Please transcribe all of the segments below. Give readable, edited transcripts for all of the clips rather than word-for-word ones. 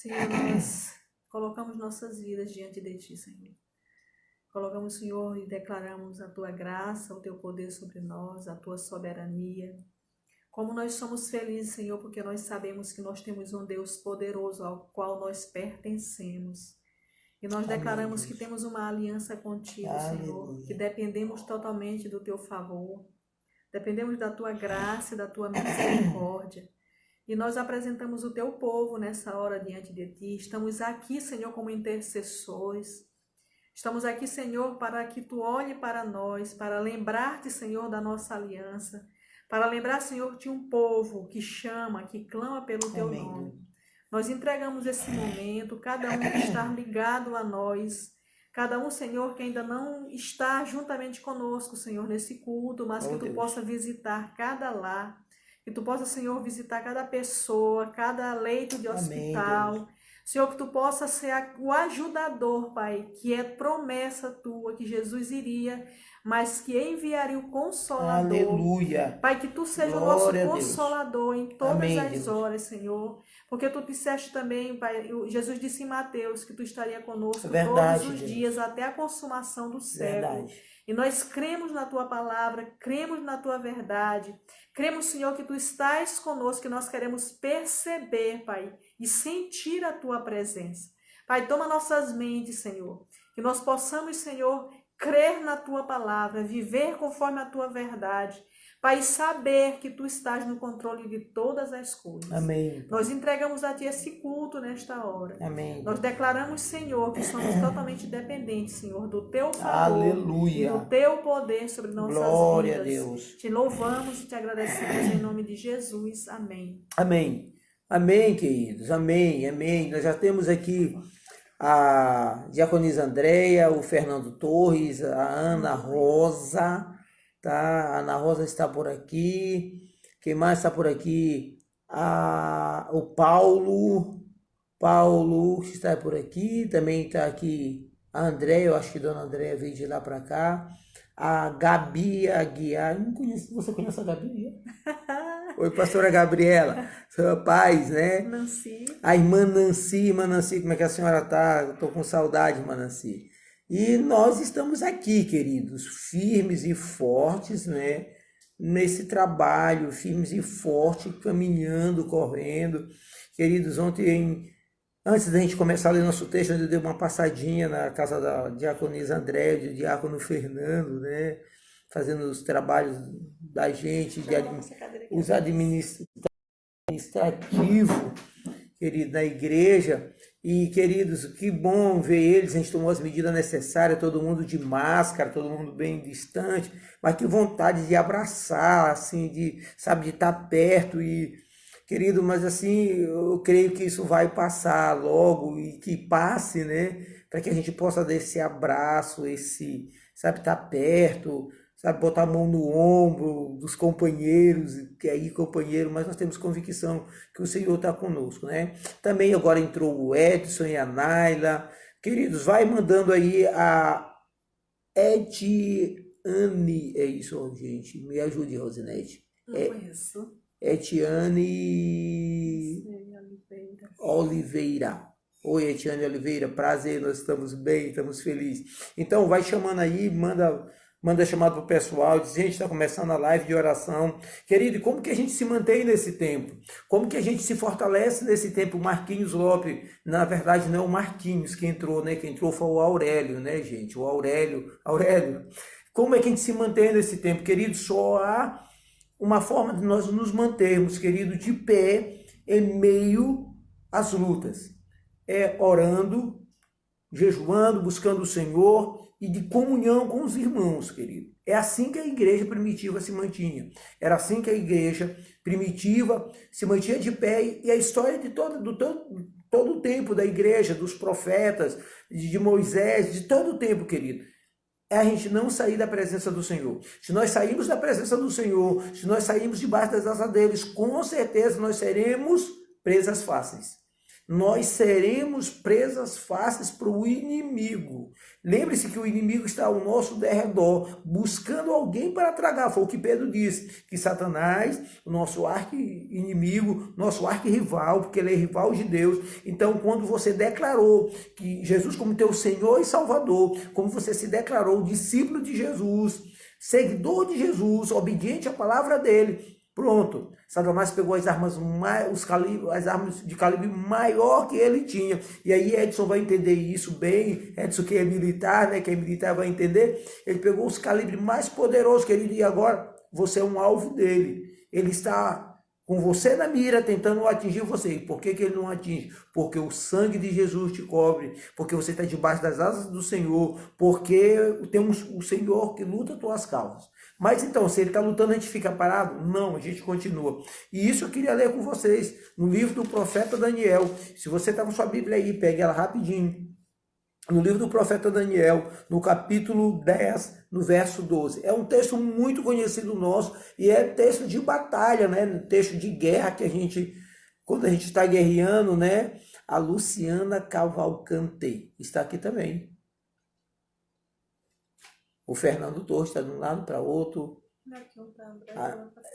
Senhor, nós colocamos nossas vidas diante de Ti, Senhor. Colocamos, Senhor, e declaramos a Tua graça, o Teu poder sobre nós, a Tua soberania. Como nós somos felizes, Senhor, porque nós sabemos que nós temos um Deus poderoso ao qual nós pertencemos. E nós declaramos que temos uma aliança contigo, Senhor, que dependemos totalmente do Teu favor, dependemos da Tua graça e da Tua misericórdia. E nós apresentamos o Teu povo nessa hora diante de Ti. Estamos aqui, Senhor, como intercessores. Estamos aqui, Senhor, para que Tu olhe para nós, para lembrar-te, Senhor, da nossa aliança, para lembrar, Senhor, de um povo que chama, que clama pelo Teu nome. Nós entregamos esse momento, cada um que está ligado a nós, cada um, Senhor, que ainda não está juntamente conosco, Senhor, nesse culto, mas que Tu possa visitar cada lar, que Tu possa, Senhor, visitar cada pessoa, cada leito de hospital. Senhor, que Tu possa ser o ajudador, Pai, que é promessa Tua, que Jesus iria, mas que enviaria o Consolador. Aleluia. Pai, que Tu seja o nosso Consolador em todas as horas, Senhor. Porque Tu disseste também, Pai, Jesus disse em Mateus que Tu estaria conosco todos os dias até a consumação do século. E nós cremos na Tua palavra, cremos na Tua verdade. Cremos, Senhor, que Tu estás conosco, que nós queremos perceber, Pai, e sentir a Tua presença. Pai, toma nossas mentes, Senhor, que nós possamos, Senhor, crer na Tua palavra, viver conforme a Tua verdade. Pai, saber que Tu estás no controle de todas as coisas. Amém. Nós entregamos a Ti esse culto nesta hora. Amém. Nós declaramos, Senhor, que somos totalmente dependentes, Senhor, do Teu favor. Aleluia. E do Teu poder sobre nossas Glória vidas. A Deus. Te louvamos e Te agradecemos em nome de Jesus. Amém. Amém. Amém, queridos. Amém, amém. Nós já temos aqui a diaconisa Andréia, o Fernando Torres, a Ana Rosa, tá? A Ana Rosa está por aqui. Quem mais está por aqui? O Paulo está por aqui. Também está aqui a Andréia, eu acho que a dona Andréia veio de lá para cá. A Gabi Aguiar, não conheço, você conhece a Gabi? Oi, pastora Gabriela, sua paz, né? Nancy. A irmã Nancy, como é que a senhora tá? Estou com saudade, irmã Nancy. E nós estamos aqui, queridos, firmes e fortes, né? Nesse trabalho, firmes e fortes, caminhando, correndo. Queridos, ontem, antes da gente começar a ler nosso texto, eu dei uma passadinha na casa da diaconisa André, do diácono Fernando, né? Fazendo os trabalhos da gente, os administrativos, querido, da igreja. E, queridos, que bom ver eles. A gente tomou as medidas necessárias, todo mundo de máscara, todo mundo bem distante, mas que vontade de abraçar, assim, de estar perto. E, querido, mas assim, eu creio que isso vai passar logo e que passe, né? Para que a gente possa dar esse abraço, estar perto, botar a mão no ombro dos companheiros, que aí companheiro, mas nós temos convicção que o Senhor está conosco, né? Também agora entrou o Edson e a Naila. Queridos, vai mandando aí a Etiane, é isso, gente, me ajude, Rosinete. Não conheço. Etiane Oliveira. Oi, Etiane Oliveira, prazer, nós estamos bem, estamos felizes. Então, vai chamando aí, manda chamado para o pessoal, diz, gente, está começando a live de oração. Querido, e como que a gente se mantém nesse tempo? Como que a gente se fortalece nesse tempo? O Marquinhos Lopes, na verdade não é o Marquinhos que entrou, né? Quem entrou foi o Aurélio, né, gente? O Aurélio, como é que a gente se mantém nesse tempo? Querido, só há uma forma de nós nos mantermos, querido, de pé em meio às lutas. É orando, jejuando, buscando o Senhor, e de comunhão com os irmãos, querido. É assim que a igreja primitiva se mantinha. Era assim que a igreja primitiva se mantinha de pé. E a história de todo o tempo da igreja, dos profetas, de Moisés, de todo o tempo, querido, é a gente não sair da presença do Senhor. Se nós sairmos da presença do Senhor, se nós sairmos debaixo das asas deles, com certeza nós seremos presas fáceis. nós seremos presas fáceis para o inimigo. Lembre-se que o inimigo está ao nosso derredor, buscando alguém para tragar. Foi o que Pedro disse, que Satanás, o nosso arqui-inimigo, nosso arqui-rival, porque ele é rival de Deus. Então, quando você declarou que Jesus como teu Senhor e Salvador, como você se declarou discípulo de Jesus, seguidor de Jesus, obediente à palavra dele, pronto, Satanás pegou as armas, as armas de calibre maior que ele tinha. E aí Edson vai entender isso bem. Edson, que é militar, né? Que é militar, vai entender. Ele pegou os calibres mais poderosos, querido, e agora você é um alvo dele. Ele está com você na mira, tentando atingir você. E por que ele não atinge? Porque o sangue de Jesus te cobre, porque você está debaixo das asas do Senhor, porque temos o Senhor que luta as tuas causas. Mas então, se ele está lutando, a gente fica parado? Não, a gente continua. E isso eu queria ler com vocês, no livro do profeta Daniel. Se você está com sua Bíblia aí, pegue ela rapidinho. No livro do profeta Daniel, no capítulo 10, no verso 12. É um texto muito conhecido nosso e é texto de batalha, né? Texto de guerra que a gente, quando a gente está guerreando, né? A Luciana Cavalcante está aqui também. O Fernando Torres está de um lado para outro.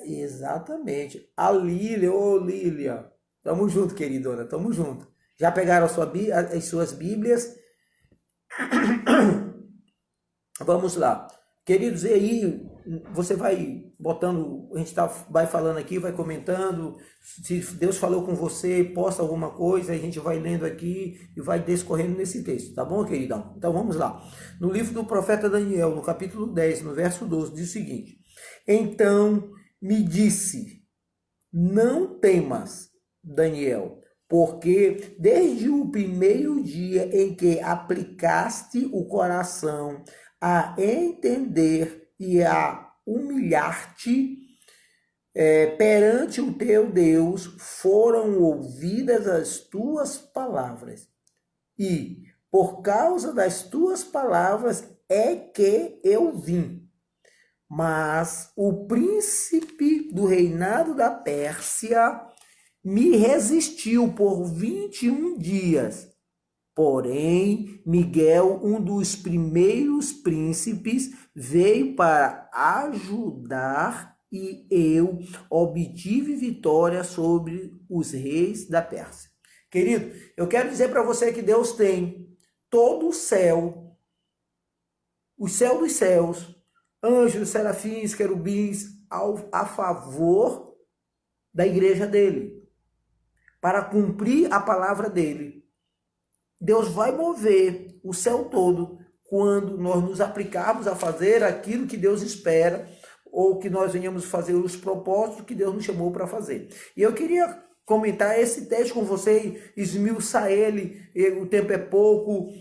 Exatamente. A Lília, ô Lília. Tamo junto, queridona, tamo junto. Já pegaram as suas Bíblias? Vamos lá. Queridos, e aí você vai botando, a gente vai falando aqui, vai comentando, se Deus falou com você, posta alguma coisa, a gente vai lendo aqui e vai discorrendo nesse texto, tá bom, queridão? Então vamos lá. No livro do profeta Daniel, no capítulo 10, no verso 12, diz o seguinte: então me disse, não temas, Daniel, porque desde o primeiro dia em que aplicaste o coração a entender e a humilhar-te perante o teu Deus, foram ouvidas as tuas palavras. E por causa das tuas palavras é que eu vim. Mas o príncipe do reinado da Pérsia me resistiu por 21 dias. Porém, Miguel, um dos primeiros príncipes, veio para ajudar e eu obtive vitória sobre os reis da Pérsia. Querido, eu quero dizer para você que Deus tem todo o céu dos céus, anjos, serafins, querubins, a favor da igreja dele, para cumprir a palavra dele. Deus vai mover o céu todo quando nós nos aplicarmos a fazer aquilo que Deus espera, ou que nós venhamos fazer os propósitos que Deus nos chamou para fazer. E eu queria comentar esse texto com você, esmiuçar ele, o tempo é pouco,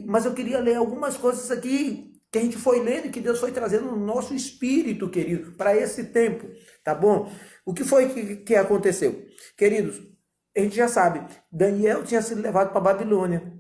mas eu queria ler algumas coisas aqui que a gente foi lendo e que Deus foi trazendo no nosso espírito, querido, para esse tempo, tá bom? O que foi que aconteceu? Queridos, a gente já sabe, Daniel tinha sido levado para a Babilônia,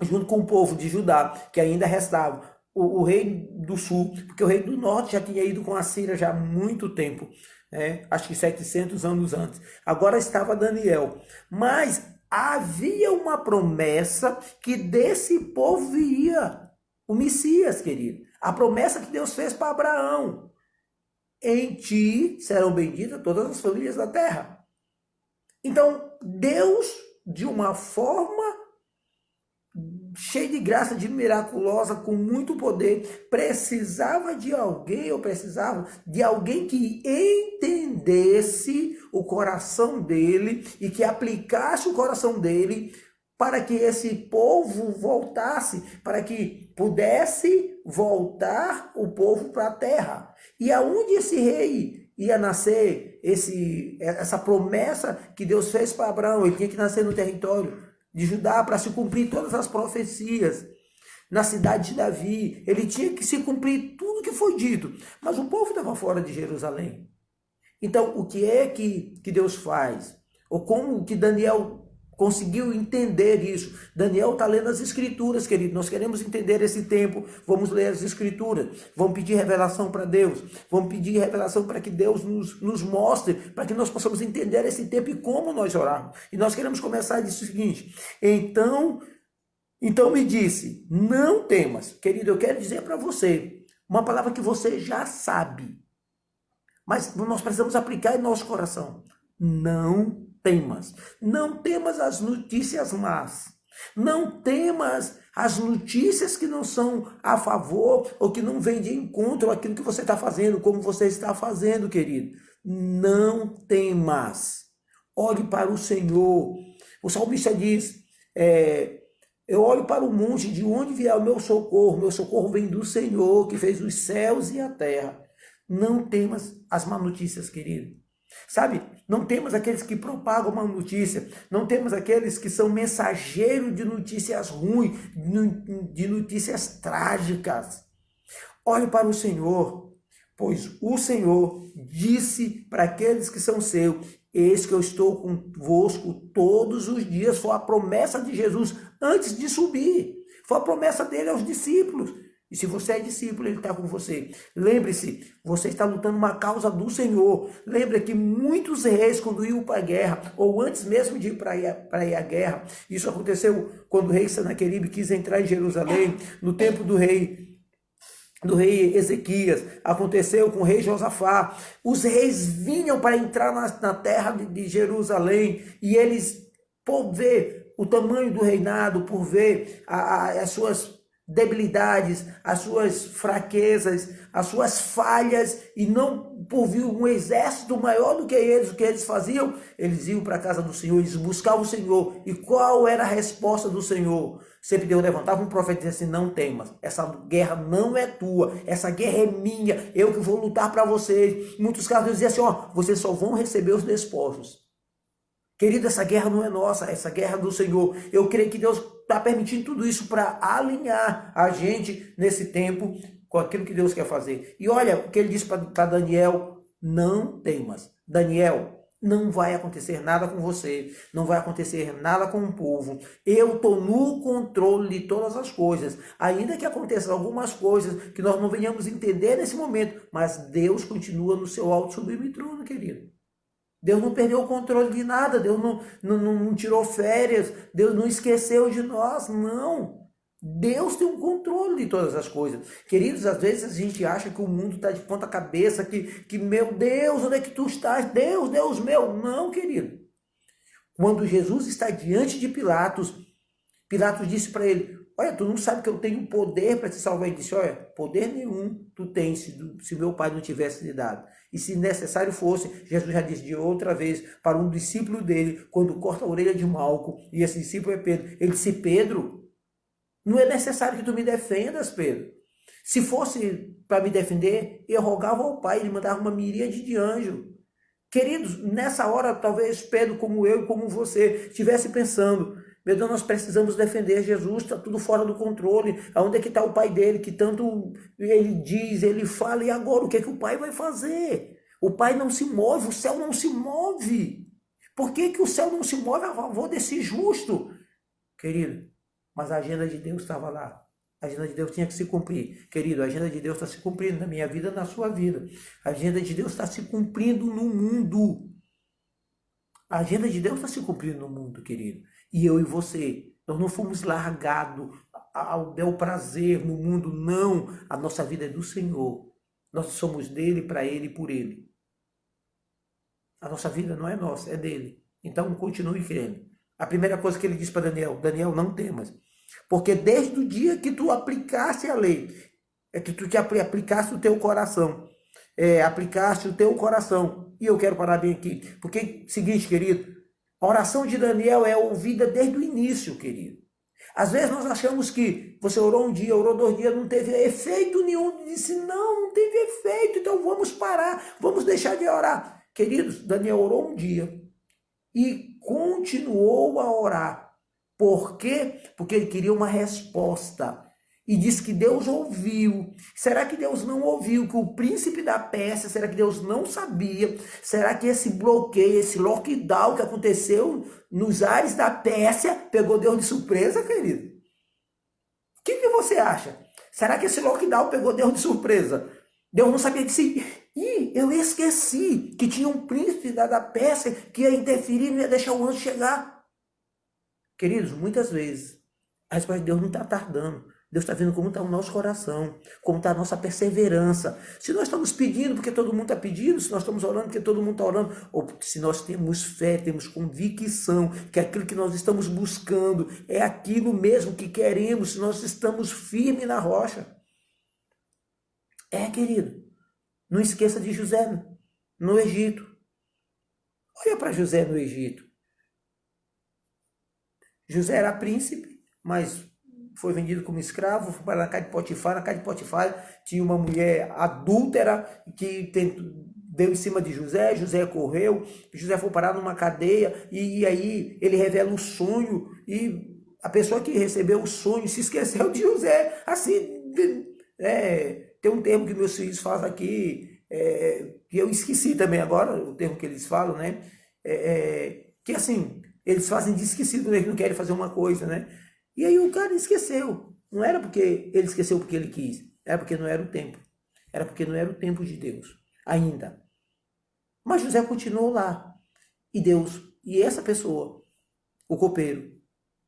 junto com o povo de Judá, que ainda restava. O rei do sul, porque o rei do norte já tinha ido com a Síria já há muito tempo, né? Acho que 700 anos antes. Agora estava Daniel. Mas havia uma promessa que desse povo viria o Messias, querido. A promessa que Deus fez para Abraão. Em ti serão benditas todas as famílias da terra. Então, Deus, de uma forma cheia de graça, de miraculosa, com muito poder, precisava de alguém, ou precisava de alguém que entendesse o coração dele e que aplicasse o coração dele para que esse povo voltasse, para que pudesse voltar o povo para a terra. E aonde esse rei ia nascer, essa promessa que Deus fez para Abraão, ele tinha que nascer no território de Judá para se cumprir todas as profecias. Na cidade de Davi, ele tinha que se cumprir tudo que foi dito, mas o povo estava fora de Jerusalém. Então, o que é que Deus faz? Ou como que Daniel conseguiu entender isso. Daniel está lendo as escrituras, querido. Nós queremos entender esse tempo. Vamos ler as escrituras. Vamos pedir revelação para Deus. Vamos pedir revelação para que Deus nos mostre, para que nós possamos entender esse tempo e como nós orarmos. E nós queremos começar disso o seguinte. Então me disse, não temas. Querido, eu quero dizer para você uma palavra que você já sabe. Mas nós precisamos aplicar em nosso coração. Não temas. Não temas as notícias más. Não temas as notícias que não são a favor ou que não vêm de encontro àquilo que você está fazendo, como você está fazendo, querido. Não temas. Olhe para o Senhor. O salmista diz, eu olho para o monte, de onde vier o meu socorro vem do Senhor, que fez os céus e a terra. Não temas as má notícias, querido. Sabe, não temos aqueles que propagam uma notícia, não temos aqueles que são mensageiros de notícias ruins, de notícias trágicas. Olhe para o Senhor, pois o Senhor disse para aqueles que são seus, eis que eu estou convosco todos os dias. Foi a promessa de Jesus antes de subir, foi a promessa dele aos discípulos. E se você é discípulo, ele está com você. Lembre-se, você está lutando uma causa do Senhor. Lembre que muitos reis, quando iam para a guerra, ou antes mesmo de ir para ir à guerra, isso aconteceu quando o rei Senaqueribe quis entrar em Jerusalém, no tempo do rei Ezequias, aconteceu com o rei Josafá. Os reis vinham para entrar na terra de Jerusalém, e eles, por ver o tamanho do reinado, por ver as suas debilidades, as suas fraquezas, as suas falhas, e não por vir um exército maior do que eles, o que eles faziam, eles iam para a casa do Senhor, eles buscavam o Senhor. E qual era a resposta do Senhor? Sempre Deus levantava um profeta e dizia assim, não temas, essa guerra não é tua, essa guerra é minha, eu que vou lutar para vocês. Em muitos casos Deus dizia assim, vocês só vão receber os despojos. Querido, essa guerra não é nossa, essa guerra é do Senhor. Eu creio que Deus está permitindo tudo isso para alinhar a gente nesse tempo com aquilo que Deus quer fazer. E olha o que ele disse para Daniel, não temas. Daniel, não vai acontecer nada com você, não vai acontecer nada com o povo. Eu estou no controle de todas as coisas. Ainda que aconteçam algumas coisas que nós não venhamos entender nesse momento, mas Deus continua no seu alto sublime trono, querido. Deus não perdeu o controle de nada, Deus não tirou férias, Deus não esqueceu de nós, não. Deus tem um controle de todas as coisas. Queridos, às vezes a gente acha que o mundo está de ponta cabeça, que meu Deus, onde é que tu estás? Deus meu. Não, querido. Quando Jesus está diante de Pilatos, Pilatos disse para ele, olha, tu não sabe que eu tenho poder para te salvar? Ele disse, olha, poder nenhum tu tens se meu pai não tivesse lhe dado. E se necessário fosse, Jesus já disse de outra vez para um discípulo dele, quando corta a orelha de Malco, e esse discípulo é Pedro, ele disse, Pedro, não é necessário que tu me defendas, Pedro. Se fosse para me defender, eu rogava ao Pai, ele mandava uma miríade de anjos. Queridos, nessa hora, talvez Pedro, como eu e como você, estivesse pensando, meu Deus, nós precisamos defender Jesus, está tudo fora do controle. Aonde é que está o pai dele, que tanto ele diz, ele fala, e agora o que é que o pai vai fazer? O pai não se move, o céu não se move. Por que que o céu não se move a favor desse justo? Querido, mas a agenda de Deus estava lá. A agenda de Deus tinha que se cumprir. Querido, a agenda de Deus está se cumprindo na minha vida, na sua vida. A agenda de Deus está se cumprindo no mundo. A agenda de Deus está se cumprindo no mundo, querido. E eu e você, nós não fomos largados ao bel prazer no mundo, não. A nossa vida é do Senhor. Nós somos dele, para ele e por ele. A nossa vida não é nossa, é dele. Então continue crendo. A primeira coisa que ele diz para Daniel, Daniel, não temas. Porque desde o dia que tu aplicaste a lei, é que tu te aplicaste o teu coração. Aplicaste o teu coração. E eu quero parar bem aqui. Porque, seguinte, querido, a oração de Daniel é ouvida desde o início, querido. Às vezes nós achamos que você orou um dia, orou 2 dias, não teve efeito nenhum. Disse, não teve efeito, então vamos parar, vamos deixar de orar. Queridos, Daniel orou um dia e continuou a orar. Por quê? Porque ele queria uma resposta. e diz que Deus ouviu. Será que Deus não ouviu que o príncipe da Pérsia, será que Deus não sabia? Será que esse bloqueio, esse lockdown que aconteceu nos ares da Pérsia pegou Deus de surpresa, querido? O que você acha? Será que esse lockdown pegou Deus de surpresa? Deus não sabia disso. Ih, eu esqueci que tinha um príncipe da Pérsia que ia interferir e não ia deixar o anjo chegar. Queridos, muitas vezes a resposta de Deus não está tardando. Deus está vendo como está o nosso coração, como está a nossa perseverança. Se nós estamos pedindo porque todo mundo está pedindo, se nós estamos orando porque todo mundo está orando, ou se nós temos fé, temos convicção que aquilo que nós estamos buscando é aquilo mesmo que queremos, se nós estamos firmes na rocha. Querido, não esqueça de José no Egito. Olha para José no Egito. José era príncipe, mas foi vendido como escravo, foi para a casa de Potifar. Na casa de Potifar tinha uma mulher adúltera que deu em cima de José. José correu, José foi parar numa cadeia e aí ele revela o sonho e a pessoa que recebeu o sonho se esqueceu de José. Assim, tem um termo que meus filhos fazem aqui, que eu esqueci também agora, o termo que eles falam, né? Que assim, eles fazem de esquecido, né? Que não querem fazer uma coisa, né? E aí o cara esqueceu. Não era porque ele esqueceu porque ele quis, era porque não era o tempo. Era porque não era o tempo de Deus ainda. Mas José continuou lá. E Deus, e essa pessoa, o copeiro,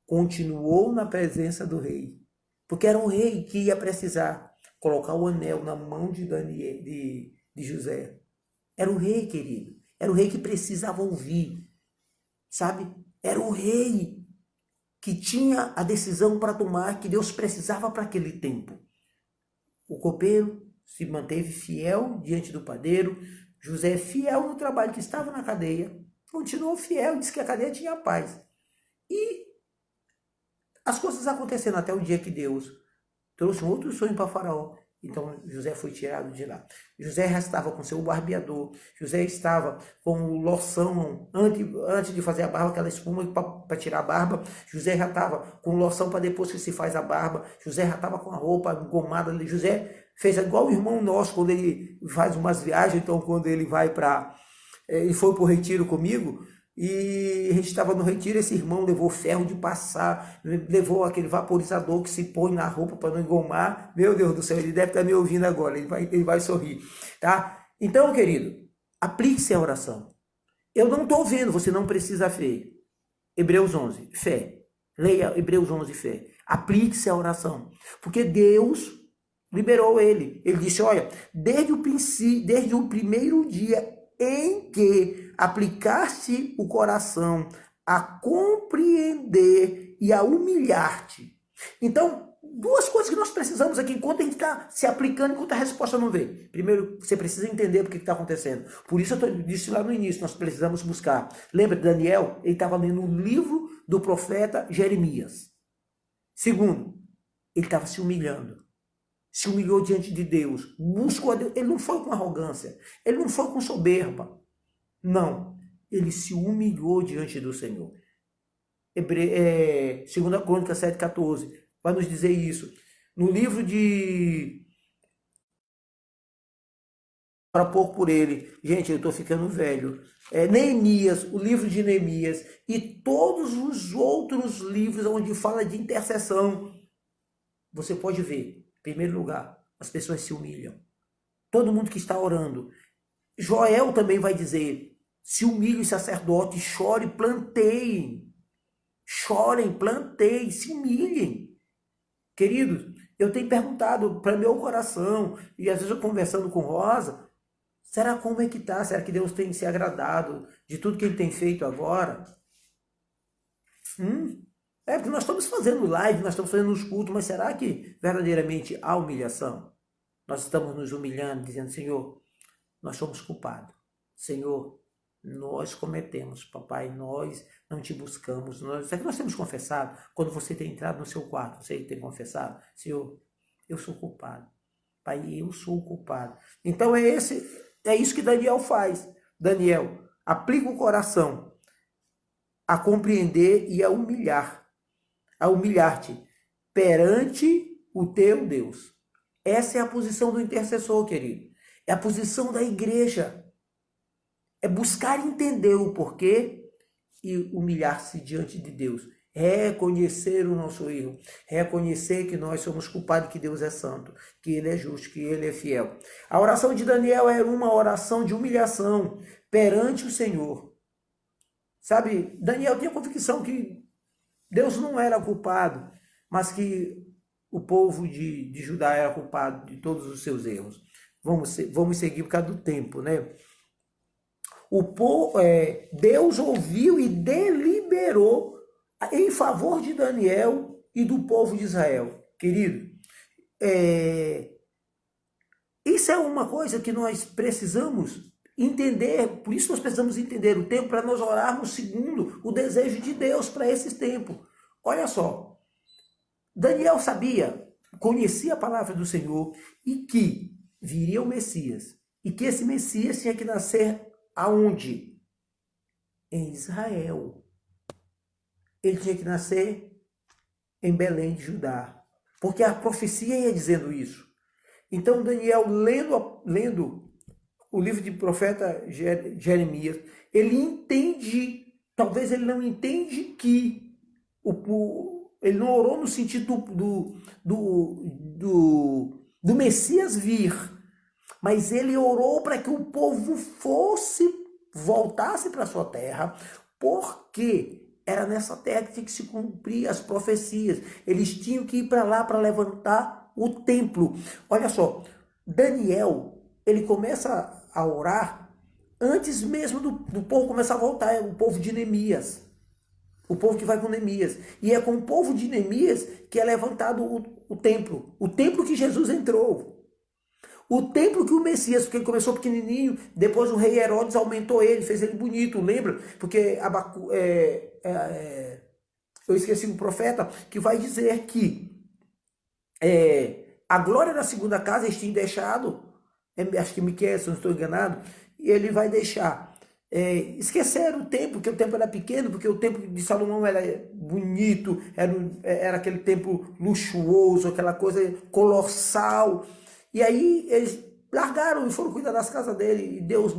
continuou na presença do rei. Porque era o rei que ia precisar colocar o anel na mão de José. Era o rei, querido. Era o rei que precisava ouvir. Sabe? Era o rei que tinha a decisão para tomar, que Deus precisava para aquele tempo. O copeiro se manteve fiel diante do padeiro. José, fiel no trabalho que estava na cadeia, continuou fiel, disse que a cadeia tinha paz. E as coisas acontecendo até o dia que Deus trouxe um outro sonho para Faraó. Então José foi tirado de lá. José já estava com seu barbeador. José estava com o loção, antes de fazer a barba, aquela espuma para tirar a barba. José já estava com loção para depois que se faz a barba. José já estava com a roupa engomada. José fez igual o irmão nosso quando ele faz umas viagens. Então quando ele vai ele foi para o retiro comigo. E a gente estava no retiro, esse irmão levou ferro de passar, levou aquele vaporizador que se põe na roupa para não engomar. Meu Deus do céu, ele deve estar me ouvindo agora, ele vai sorrir, tá? Então, querido, aplique-se a oração. Eu não estou vendo, você não precisa fé. Hebreus 11, fé. Leia Hebreus 11, fé. Aplique-se a oração, porque Deus liberou ele. Ele disse, olha, desde o primeiro dia em que aplicaste o coração a compreender e a humilhar-te. Então, duas coisas que nós precisamos aqui, enquanto a gente está se aplicando, enquanto a resposta não vem. Primeiro, você precisa entender o que está acontecendo. Por isso eu disse lá no início, nós precisamos buscar. Lembra de Daniel? Ele estava lendo o livro do profeta Jeremias. Segundo, ele estava se humilhando. Se humilhou diante de Deus, buscou a Deus. Ele não foi com arrogância, ele não foi com soberba. Não, ele se humilhou diante do Senhor. 2 Crônicas 7,14 vai nos dizer isso. No livro de... Para pouco por ele. Gente, eu estou ficando velho. Neemias, o livro de Neemias e todos os outros livros onde fala de intercessão. Você pode ver. Em primeiro lugar, as pessoas se humilham. Todo mundo que está orando. Joel também vai dizer, se humilhem, sacerdotes, chorem, planteiem. Chorem, planteiem, se humilhem. Queridos, eu tenho perguntado para meu coração, e às vezes eu conversando com Rosa, será como é que está? Será que Deus tem se agradado de tudo que Ele tem feito agora? Porque nós estamos fazendo live, nós estamos fazendo os cultos, mas será que verdadeiramente há humilhação? Nós estamos nos humilhando, dizendo, Senhor, nós somos culpados. Senhor, nós cometemos, papai, nós não te buscamos. Será que nós temos confessado? Quando você tem entrado no seu quarto, você tem confessado? Senhor, eu sou culpado. Pai, eu sou o culpado. Então é isso que Daniel faz. Daniel, aplica o coração a compreender e a humilhar. A humilhar-te perante o teu Deus. Essa é a posição do intercessor, querido. É a posição da igreja. É buscar entender o porquê e humilhar-se diante de Deus. Reconhecer o nosso erro. Reconhecer que nós somos culpados, que Deus é santo, que Ele é justo, que Ele é fiel. A oração de Daniel era uma oração de humilhação perante o Senhor. Sabe, Daniel tinha a convicção que Deus não era culpado, mas que o povo de Judá era culpado de todos os seus erros. Vamos seguir por causa do tempo, né? Deus ouviu e deliberou em favor de Daniel e do povo de Israel. Querido, isso é uma coisa que nós precisamos entender, por isso nós precisamos entender o tempo para nós orarmos segundo o desejo de Deus para esse tempo. Olha só, Daniel sabia, conhecia a palavra do Senhor e que viria o Messias. E que esse Messias tinha que nascer aonde? Em Israel. Ele tinha que nascer em Belém de Judá. Porque a profecia ia dizendo isso. Então Daniel, lendo o livro de profeta Jeremias, ele entende, talvez ele não entende que ele não orou no sentido do Messias vir, mas ele orou para que o povo voltasse para a sua terra, porque era nessa terra que tinha que se cumprir as profecias. Eles tinham que ir para lá para levantar o templo. Olha só, Daniel, ele começa a orar antes mesmo do povo começar a voltar, é o povo de Neemias. O povo que vai com Neemias. E é com o povo de Neemias que é levantado o templo. O templo que Jesus entrou. O templo que o Messias, porque ele começou pequenininho, depois o rei Herodes aumentou ele, fez ele bonito, lembra? Porque eu esqueci um profeta que vai dizer que a glória da segunda casa eles tinham deixado, acho que Miqueias, se não estou enganado, e ele vai deixar. Esqueceram o templo, porque o templo era pequeno, porque o templo de Salomão era bonito, era aquele templo luxuoso, aquela coisa colossal. E aí eles largaram e foram cuidar das casas dele. E Deus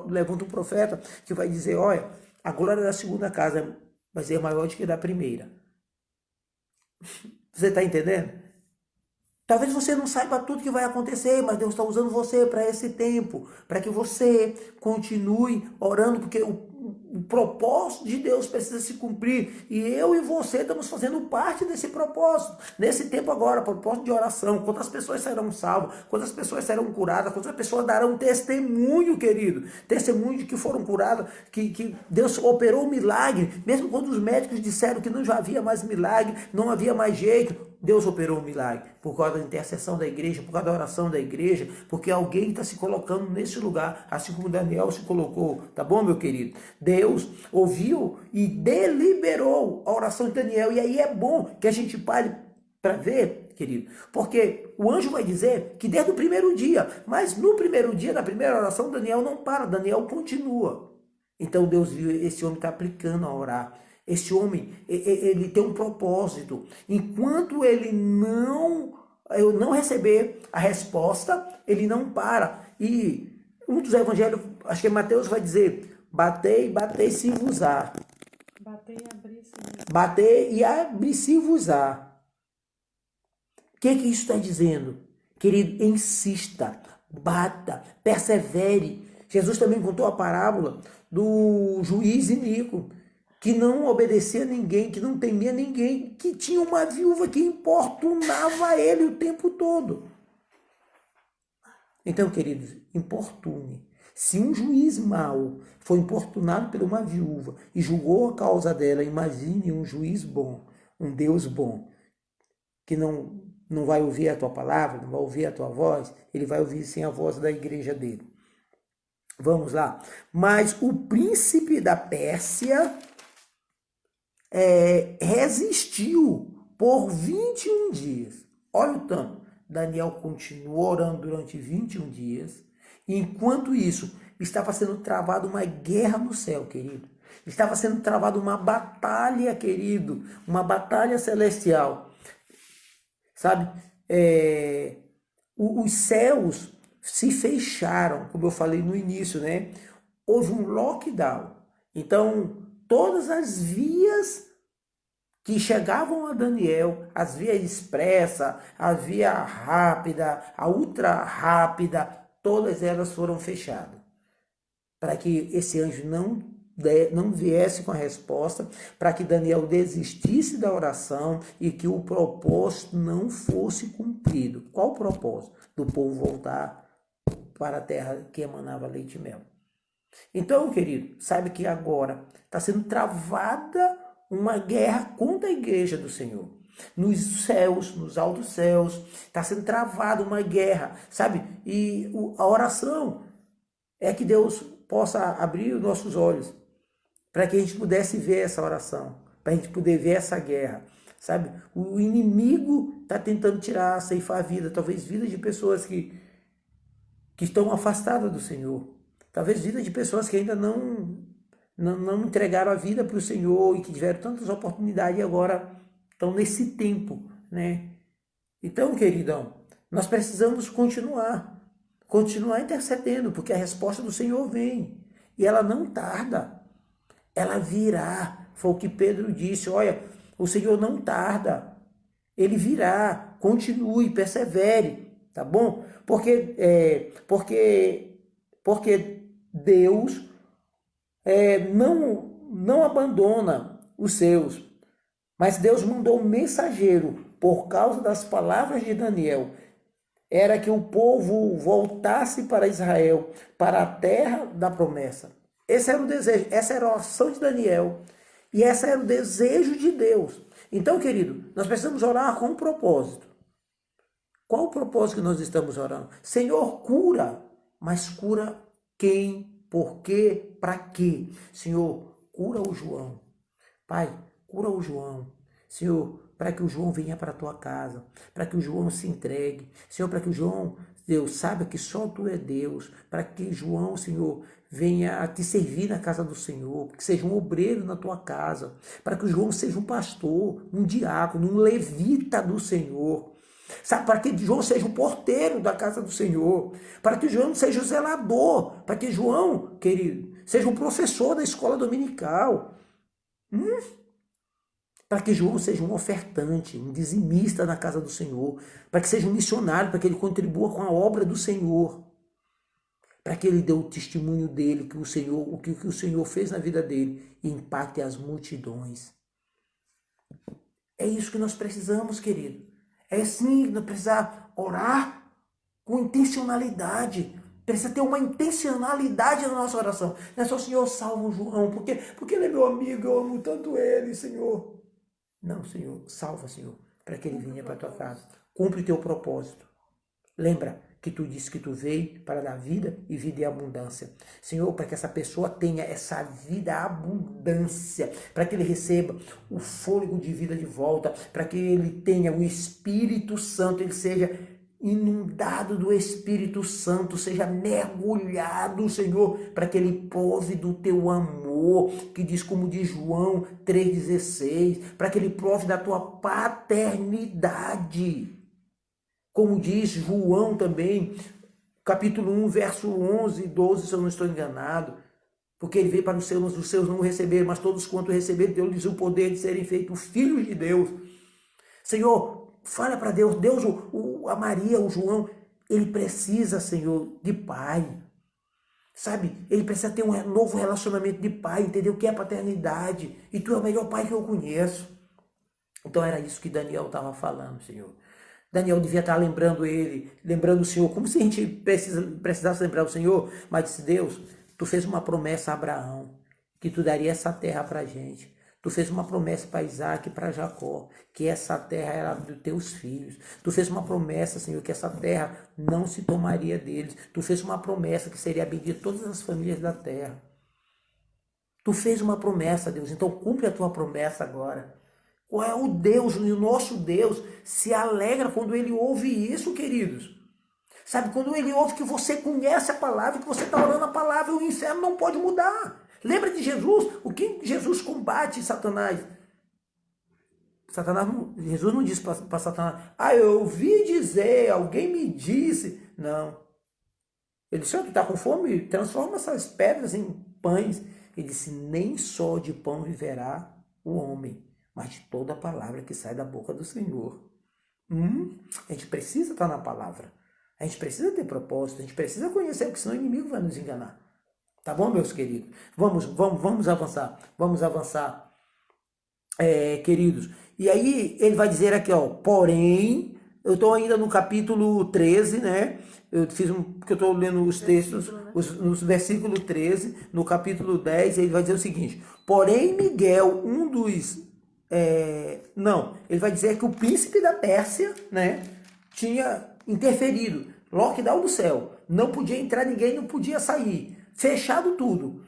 levanta um profeta que vai dizer, olha, a glória da segunda casa vai ser maior do que da primeira. Você está entendendo? Talvez você não saiba tudo que vai acontecer, mas Deus está usando você para esse tempo, para que você continue orando, porque o propósito de Deus precisa se cumprir, e eu e você estamos fazendo parte desse propósito, nesse tempo agora, propósito de oração. Quantas pessoas serão salvas, quantas pessoas serão curadas, quantas pessoas darão testemunho, querido, testemunho de que foram curadas, que Deus operou um milagre, mesmo quando os médicos disseram que não já havia mais milagre, não havia mais jeito, Deus operou um milagre, por causa da intercessão da igreja, por causa da oração da igreja, porque alguém está se colocando nesse lugar, assim como Daniel se colocou, tá bom, meu querido? Deus ouviu e deliberou a oração de Daniel, e aí é bom que a gente pare para ver, querido, porque o anjo vai dizer que desde o primeiro dia, mas no primeiro dia, na primeira oração, Daniel não para, Daniel continua. Então Deus viu, esse homem está aplicando a orar. Esse homem, ele tem um propósito. Enquanto ele não receber a resposta, ele não para. E um dos evangelhos, acho que é Mateus, vai dizer, batei, se-vos-á. Bater e abrir-se-vos-á. O que isso está dizendo? Querido, insista, bata, persevere. Jesus também contou a parábola do juiz iníquo, que não obedecia a ninguém, que não temia ninguém, que tinha uma viúva que importunava ele o tempo todo. Então, queridos, importune. Se um juiz mau foi importunado por uma viúva e julgou a causa dela, imagine um juiz bom, um Deus bom, que não vai ouvir a tua palavra, não vai ouvir a tua voz, ele vai ouvir sim a voz da igreja dele. Vamos lá. Mas o príncipe da Pérsia resistiu por 21 dias. Olha o tanto. Daniel continuou orando durante 21 dias. E enquanto isso, estava sendo travada uma guerra no céu, querido. Estava sendo travada uma batalha, querido. Uma batalha celestial. sabe? Os céus se fecharam, como eu falei no início, né? Houve um lockdown. Então, todas as vias que chegavam a Daniel, as vias expressa, a via rápida, a ultra rápida, todas elas foram fechadas, para que esse anjo não viesse com a resposta, para que Daniel desistisse da oração e que o propósito não fosse cumprido. Qual o propósito? Do povo voltar para a terra que emanava leite e mel. Então, querido, sabe que agora está sendo travada uma guerra contra a igreja do Senhor. Nos céus, nos altos céus, está sendo travada uma guerra, sabe? E a oração é que Deus possa abrir os nossos olhos para que a gente pudesse ver essa oração, para a gente poder ver essa guerra, sabe? O inimigo está tentando tirar, ceifar a vida, talvez vida de pessoas que estão afastadas do Senhor, talvez vida de pessoas que ainda não entregaram a vida para o Senhor e que tiveram tantas oportunidades e agora estão nesse tempo, né? Então, queridão, nós precisamos continuar intercedendo, porque a resposta do Senhor vem e ela não tarda, ela virá. Foi o que Pedro disse: olha, o Senhor não tarda, ele virá, continue, persevere, tá bom? Porque Deus não abandona os seus, mas Deus mandou um mensageiro por causa das palavras de Daniel. Era que o povo voltasse para Israel, para a terra da promessa. Esse era o desejo, essa era a oração de Daniel e esse era o desejo de Deus. Então, querido, nós precisamos orar com um propósito. Qual o propósito que nós estamos orando? Senhor, cura, mas cura quem? Por quê? Para quê? Senhor, cura o João. Pai, cura o João. Senhor, para que o João venha para a tua casa, para que o João se entregue. Senhor, para que o João, Deus, saiba que só tu é Deus, para que João, Senhor, venha a te servir na casa do Senhor, que seja um obreiro na tua casa, para que o João seja um pastor, um diácono, um levita do Senhor. Sabe, para que João seja o porteiro da casa do Senhor, para que João seja o zelador, para que João, querido, seja o professor da escola dominical, para que João seja um ofertante, um dizimista na casa do Senhor, para que seja um missionário, para que ele contribua com a obra do Senhor, para que ele dê o testemunho dele, que o que o Senhor fez na vida dele e impacte as multidões. É isso que nós precisamos, querido. É sim, nós precisamos orar com intencionalidade. Precisa ter uma intencionalidade na nossa oração. Não é só, Senhor, salva o João, porque ele é meu amigo, eu amo tanto ele, Senhor. Não, Senhor, salva, Senhor, para que ele venha para a tua casa. Cumpre o teu propósito. Lembra que tu disse que tu veio para dar vida e vida em abundância. Senhor, para que essa pessoa tenha essa vida abundância, para que ele receba o fôlego de vida de volta, para que ele tenha o Espírito Santo, ele seja inundado do Espírito Santo, seja mergulhado, Senhor, para que ele prove do teu amor, que diz como diz João 3,16, para que ele prove da tua paternidade. Como diz João também, capítulo 1, verso 11 e 12, se eu não estou enganado, porque ele veio para os seus não o receberam, mas todos quanto receberam, deu-lhes o poder de serem feitos filhos de Deus. Senhor, fala para Deus, a Maria, o João, ele precisa, Senhor, de pai. Sabe, ele precisa ter um novo relacionamento de pai, entendeu? Que é a paternidade. E tu é o melhor pai que eu conheço. Então era isso que Daniel estava falando, Senhor. Daniel devia estar lembrando o Senhor, como se a gente precisasse lembrar o Senhor, mas disse: Deus, tu fez uma promessa a Abraão, que tu daria essa terra para a gente. Tu fez uma promessa para Isaac e para Jacó, que essa terra era dos teus filhos. Tu fez uma promessa, Senhor, que essa terra não se tomaria deles. Tu fez uma promessa que seria bendita todas as famílias da terra. Tu fez uma promessa, Deus, então cumpre a tua promessa agora. Qual é o Deus, o nosso Deus se alegra quando ele ouve isso, queridos. Sabe, quando ele ouve que você conhece a palavra, que você está orando a palavra, o inferno não pode mudar. Lembra de Jesus? O que Jesus combate Satanás? Jesus não disse para Satanás, eu ouvi dizer, alguém me disse. Não. Ele disse, tu está com fome? Transforma essas pedras em pães. Ele disse, nem só de pão viverá o homem, mas de toda a palavra que sai da boca do Senhor. A gente precisa estar na palavra. A gente precisa ter propósito, a gente precisa conhecer, porque senão o inimigo vai nos enganar. Tá bom, meus queridos? Vamos avançar. Vamos avançar, queridos. E aí ele vai dizer aqui, porém, eu estou ainda no capítulo 13, né? Porque eu estou lendo os textos, nos versículo 13, no capítulo 10, ele vai dizer o seguinte, porém Miguel, um dos... ele vai dizer que o príncipe da Pérsia, né, tinha interferido, lockdown do céu, não podia entrar ninguém, não podia sair, fechado tudo.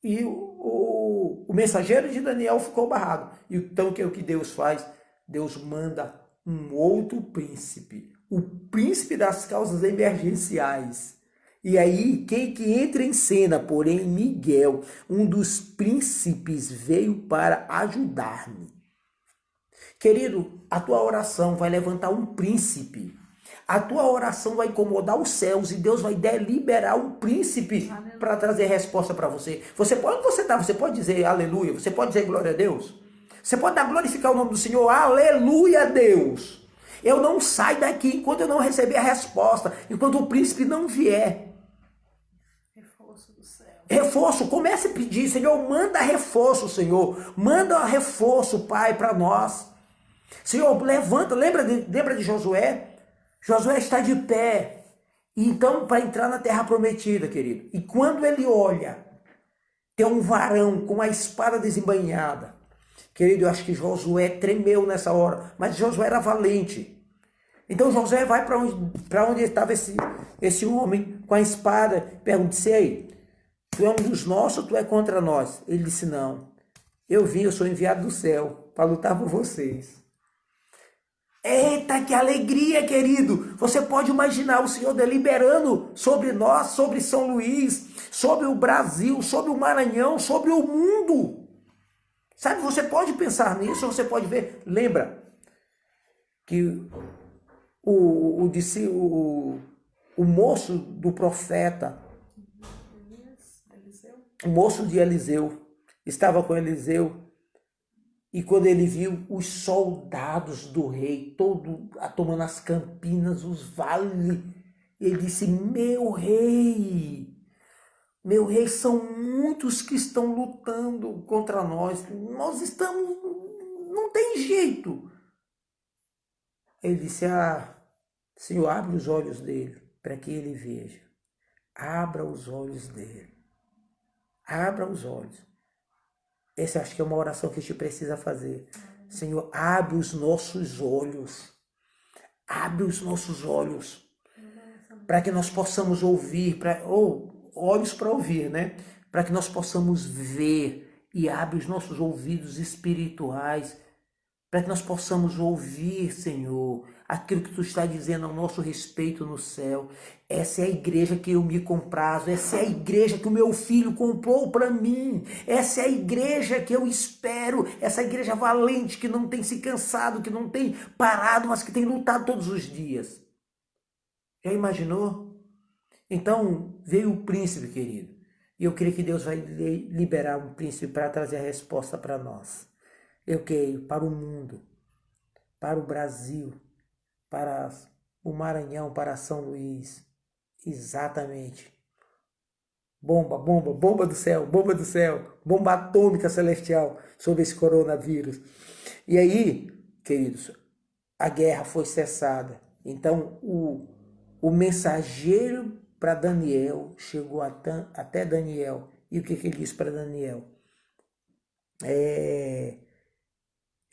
E o mensageiro de Daniel ficou barrado. Então o que Deus faz? Deus manda um outro príncipe, o príncipe das causas emergenciais. E aí, quem que entra em cena? Porém, Miguel, um dos príncipes, veio para ajudar-me. Querido, a tua oração vai levantar um príncipe. A tua oração vai incomodar os céus e Deus vai deliberar um príncipe para trazer resposta para você. Você pode dizer aleluia, você pode dizer glória a Deus. Você pode glorificar o nome do Senhor, aleluia a Deus. Eu não saio daqui enquanto eu não receber a resposta, enquanto o príncipe não vier. Reforço do céu. Reforço, comece a pedir, Senhor, manda reforço, Senhor. Manda reforço, Pai, para nós. Senhor, levanta, lembra de Josué? Josué está de pé, então, para entrar na terra prometida, querido. E quando ele olha, tem um varão com a espada desembainhada. Querido, eu acho que Josué tremeu nessa hora, mas Josué era valente. Então Josué vai para onde estava esse homem com a espada, pergunta, ei, tu é um dos nossos ou tu é contra nós? Ele disse, não, eu sou enviado do céu para lutar por vocês. Eita, que alegria, querido! Você pode imaginar o Senhor deliberando sobre nós, sobre São Luís, sobre o Brasil, sobre o Maranhão, sobre o mundo. Sabe, você pode pensar nisso, você pode ver. Lembra que o moço do profeta, o moço de Eliseu, estava com Eliseu. E quando ele viu os soldados do rei, todo tomando as campinas, os vales, ele disse, meu rei, são muitos que estão lutando contra nós estamos, não tem jeito. Ele disse, Senhor, abre os olhos dele, para que ele veja. Abra os olhos dele. Abra os olhos. Essa acho que é uma oração que a gente precisa fazer. Senhor, abre os nossos olhos. Abre os nossos olhos. Para que nós possamos ouvir, olhos para ouvir, né? Para que nós possamos ver e abre os nossos ouvidos espirituais. Para que nós possamos ouvir, Senhor, aquilo que Tu está dizendo ao nosso respeito no céu. Essa é a igreja que eu me comprazo, essa é a igreja que o meu filho comprou para mim, essa é a igreja que eu espero, essa igreja valente que não tem se cansado, que não tem parado, mas que tem lutado todos os dias. Já imaginou? Então veio o príncipe, querido, e eu creio que Deus vai liberar um príncipe para trazer a resposta para nós. Eu creio, para o mundo, para o Brasil, para o Maranhão, para São Luís. Exatamente. Bomba do céu, bomba atômica celestial sobre esse coronavírus. E aí, queridos, a guerra foi cessada. Então, o mensageiro para Daniel chegou até Daniel. E o que ele disse para Daniel?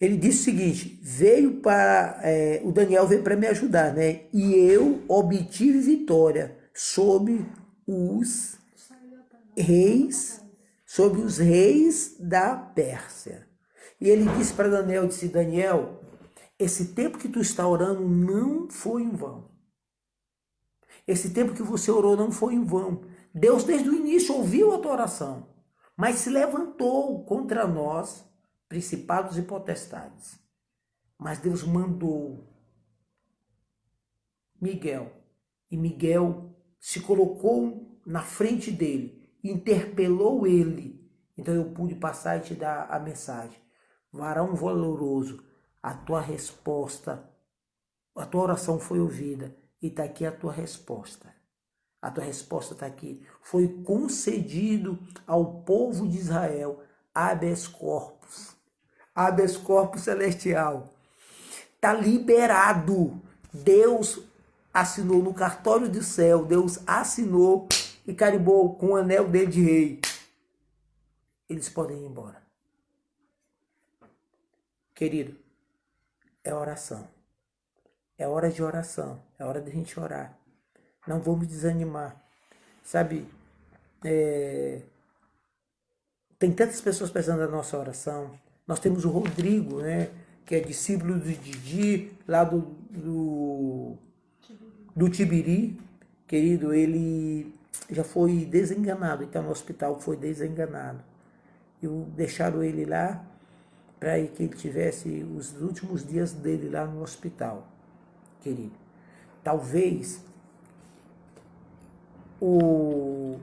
Ele disse o seguinte, o Daniel veio para me ajudar, né? E eu obtive vitória sobre os reis da Pérsia. E ele disse para Daniel, Daniel, esse tempo que tu está orando não foi em vão. Esse tempo que você orou não foi em vão. Deus desde o início ouviu a tua oração, mas se levantou contra nós principados e potestades. Mas Deus mandou Miguel. E Miguel se colocou na frente dele, interpelou ele. Então eu pude passar e te dar a mensagem. Varão valoroso, a tua resposta, a tua oração foi ouvida e está aqui a tua resposta. A tua resposta está aqui. Foi concedido ao povo de Israel habeas corpus. Habeas corpus celestial. Está liberado. Deus assinou no cartório do céu. Deus assinou e carimbou com o anel dele de rei. Eles podem ir embora. Querido, é oração. É hora de oração. É hora de a gente orar. Não vamos desanimar. Sabe, tem tantas pessoas precisando da nossa oração. Nós temos o Rodrigo, né, que é discípulo do Didi, lá do Tibiri. Querido, ele já foi desenganado, ele está no hospital, foi desenganado. Deixaram ele lá para que ele tivesse os últimos dias dele lá no hospital, querido. Talvez o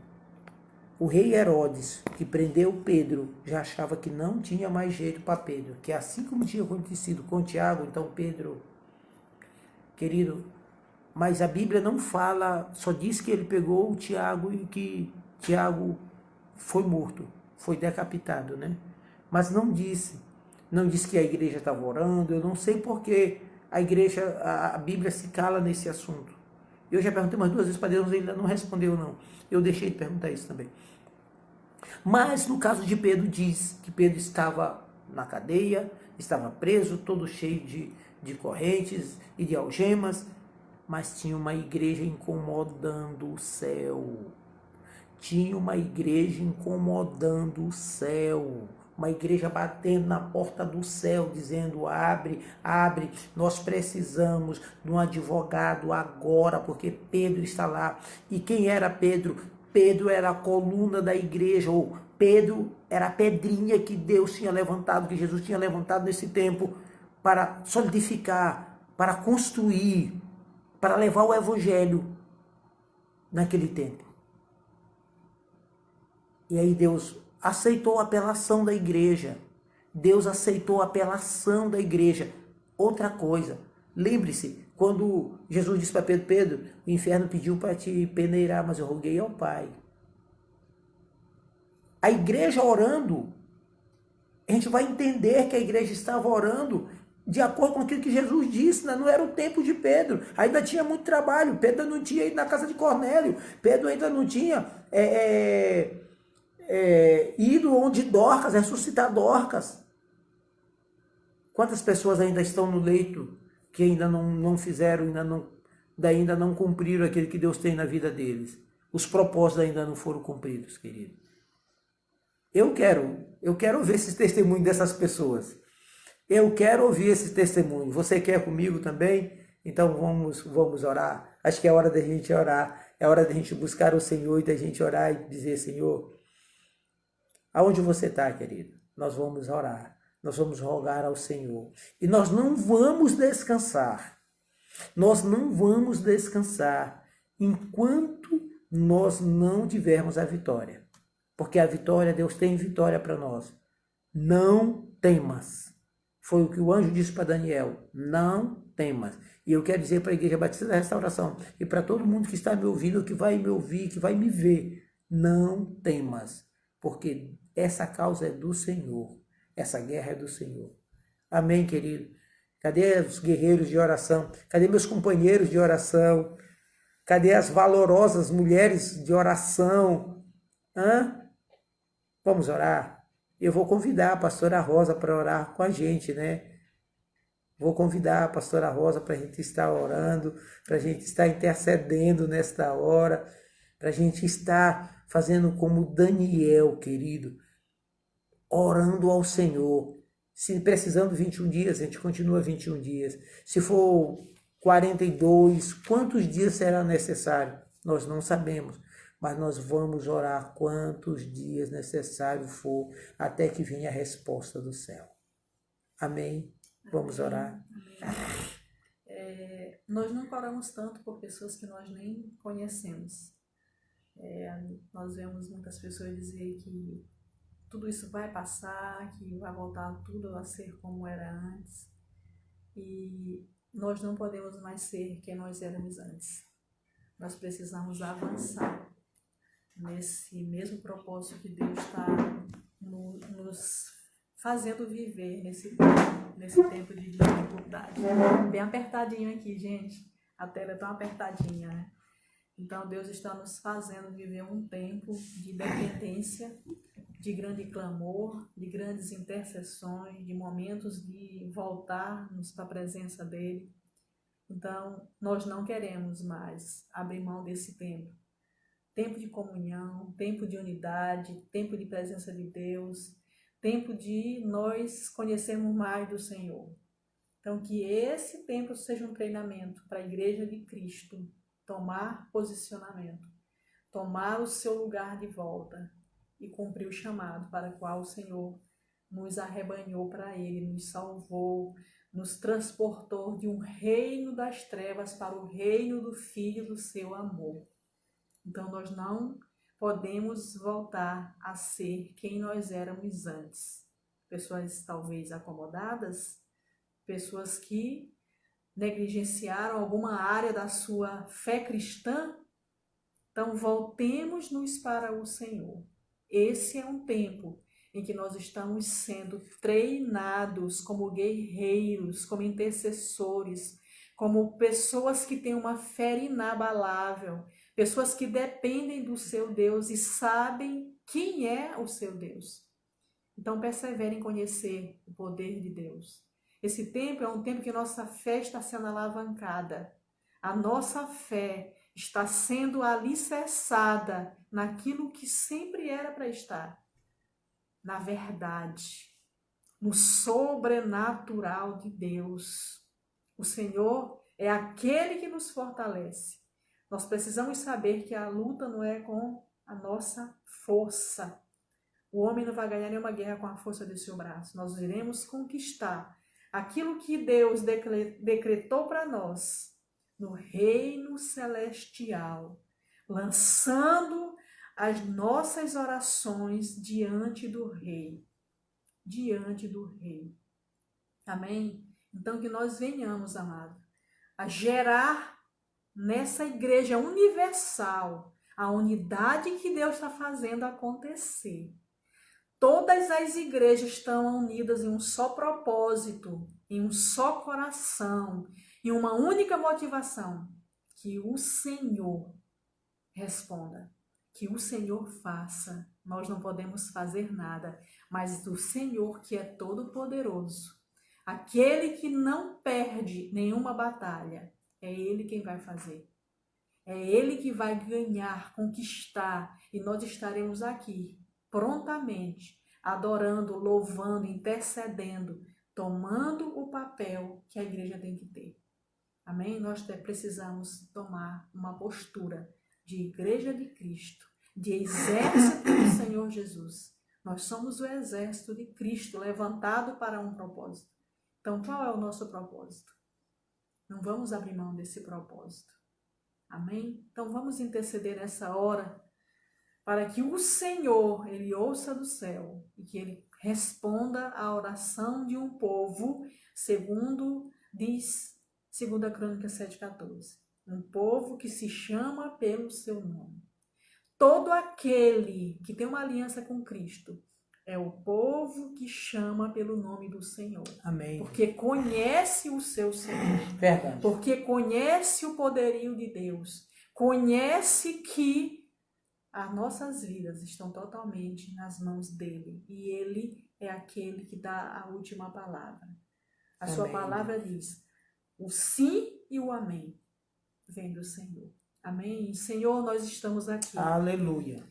rei Herodes, que prendeu Pedro, já achava que não tinha mais jeito para Pedro, que assim como tinha acontecido com Tiago, então Pedro, querido, mas a Bíblia não fala, só diz que ele pegou o Tiago e que Tiago foi morto, foi decapitado, né? Mas não disse que a igreja estava orando, eu não sei porque a Bíblia se cala nesse assunto. Eu já perguntei umas 2 vezes para Deus, ele ainda não respondeu não. Eu deixei de perguntar isso também. Mas no caso de Pedro, diz que Pedro estava na cadeia, estava preso, todo cheio de correntes e de algemas, mas tinha uma igreja incomodando o céu. Tinha uma igreja incomodando o céu. Uma igreja batendo na porta do céu, dizendo: abre, abre, nós precisamos de um advogado agora, porque Pedro está lá. E quem era Pedro? Pedro era a coluna da igreja, ou Pedro era a pedrinha que Deus tinha levantado, que Jesus tinha levantado nesse tempo, para solidificar, para construir, para levar o evangelho naquele tempo. E aí Deus aceitou a apelação da igreja. Deus aceitou a apelação da igreja. Outra coisa, lembre-se, quando Jesus disse para Pedro: Pedro, o inferno pediu para te peneirar, mas eu roguei ao Pai. A igreja orando, a gente vai entender que a igreja estava orando de acordo com aquilo que Jesus disse, né? Não era o tempo de Pedro, ainda tinha muito trabalho, Pedro não tinha ido na casa de Cornélio, Pedro ainda não tinha ido onde Dorcas, ressuscitar Dorcas. Quantas pessoas ainda estão no leito que ainda não fizeram, ainda não cumpriram aquilo que Deus tem na vida deles? Os propósitos ainda não foram cumpridos, querido. Eu quero ouvir esses testemunhos dessas pessoas. Eu quero ouvir esses testemunhos. Você quer comigo também? Então vamos orar. Acho que é hora da gente orar. É hora da gente buscar o Senhor e da gente orar e dizer: Senhor, aonde você está, querido? Nós vamos orar. Nós vamos rogar ao Senhor. E nós não vamos descansar. Nós não vamos descansar enquanto nós não tivermos a vitória. Porque a vitória, Deus tem vitória para nós. Não temas. Foi o que o anjo disse para Daniel: não temas. E eu quero dizer para a Igreja Batista da Restauração e para todo mundo que está me ouvindo, que vai me ouvir, que vai me ver: não temas, porque essa causa é do Senhor, essa guerra é do Senhor. Amém, querido? Cadê os guerreiros de oração? Cadê meus companheiros de oração? Cadê as valorosas mulheres de oração? Vamos orar? Eu vou convidar a pastora Rosa para orar com a gente, né? Vou convidar a pastora Rosa para a gente estar orando, para a gente estar intercedendo nesta hora, para a gente estar fazendo como Daniel, querido, orando ao Senhor. Se precisando 21 dias, a gente continua 21 dias. Se for 42, quantos dias será necessário? Nós não sabemos. Mas nós vamos orar quantos dias necessário for até que venha a resposta do céu. Amém? Vamos orar. Amém. Nós nunca oramos tanto por pessoas que nós nem conhecemos. Nós vemos muitas pessoas dizer que tudo isso vai passar, que vai voltar tudo a ser como era antes. E nós não podemos mais ser quem nós éramos antes. Nós precisamos avançar nesse mesmo propósito que Deus está nos fazendo viver nesse tempo de dificuldade. Bem apertadinho aqui, gente. A tela é tão apertadinha, né? Então, Deus está nos fazendo viver um tempo de dependência, de grande clamor, de grandes intercessões, de momentos de voltarmos para a presença dEle. Então, nós não queremos mais abrir mão desse tempo. Tempo de comunhão, tempo de unidade, tempo de presença de Deus, tempo de nós conhecermos mais do Senhor. Então, que esse tempo seja um treinamento para a Igreja de Cristo tomar posicionamento, tomar o seu lugar de volta e cumprir o chamado para o qual o Senhor nos arrebanhou para Ele, nos salvou, nos transportou de um reino das trevas para o reino do Filho do seu amor. Então, nós não podemos voltar a ser quem nós éramos antes. Pessoas talvez acomodadas, pessoas que negligenciaram alguma área da sua fé cristã. Então, voltemos-nos para o Senhor. Esse é um tempo em que nós estamos sendo treinados como guerreiros, como intercessores, como pessoas que têm uma fé inabalável, pessoas que dependem do seu Deus e sabem quem é o seu Deus. Então, persevere em conhecer o poder de Deus. Esse tempo é um tempo que nossa fé está sendo alavancada. A nossa fé está sendo alicerçada naquilo que sempre era para estar. Na verdade, no sobrenatural de Deus. O Senhor é aquele que nos fortalece. Nós precisamos saber que a luta não é com a nossa força. O homem não vai ganhar nenhuma guerra com a força do seu braço. Nós iremos conquistar aquilo que Deus decretou para nós no reino celestial, lançando as nossas orações diante do Rei. Diante do Rei. Amém? Então, que nós venhamos, amado, a gerar nessa igreja universal a unidade que Deus está fazendo acontecer. Todas as igrejas estão unidas em um só propósito, em um só coração, em uma única motivação: que o Senhor responda, que o Senhor faça. Nós não podemos fazer nada, mas o Senhor, que é todo-poderoso, aquele que não perde nenhuma batalha, é Ele quem vai fazer. É Ele que vai ganhar, conquistar, e nós estaremos aqui prontamente, adorando, louvando, intercedendo, tomando o papel que a igreja tem que ter. Amém? Nós precisamos tomar uma postura de igreja de Cristo, de exército do Senhor Jesus. Nós somos o exército de Cristo, levantado para um propósito. Então, qual é o nosso propósito? Não vamos abrir mão desse propósito. Amém? Então, vamos interceder nessa hora, para que o Senhor, Ele ouça do céu e que Ele responda à oração de um povo, segundo diz 2 Crônicas 7,14. Um povo que se chama pelo seu nome. Todo aquele que tem uma aliança com Cristo é o povo que chama pelo nome do Senhor. Amém. Porque conhece o seu Senhor. Verdade. Porque conhece o poderio de Deus. Conhece que as nossas vidas estão totalmente nas mãos dele. E ele é aquele que dá a última palavra. A sua palavra diz: o sim e o amém vem do Senhor. Amém? E, Senhor, nós estamos aqui. Aleluia.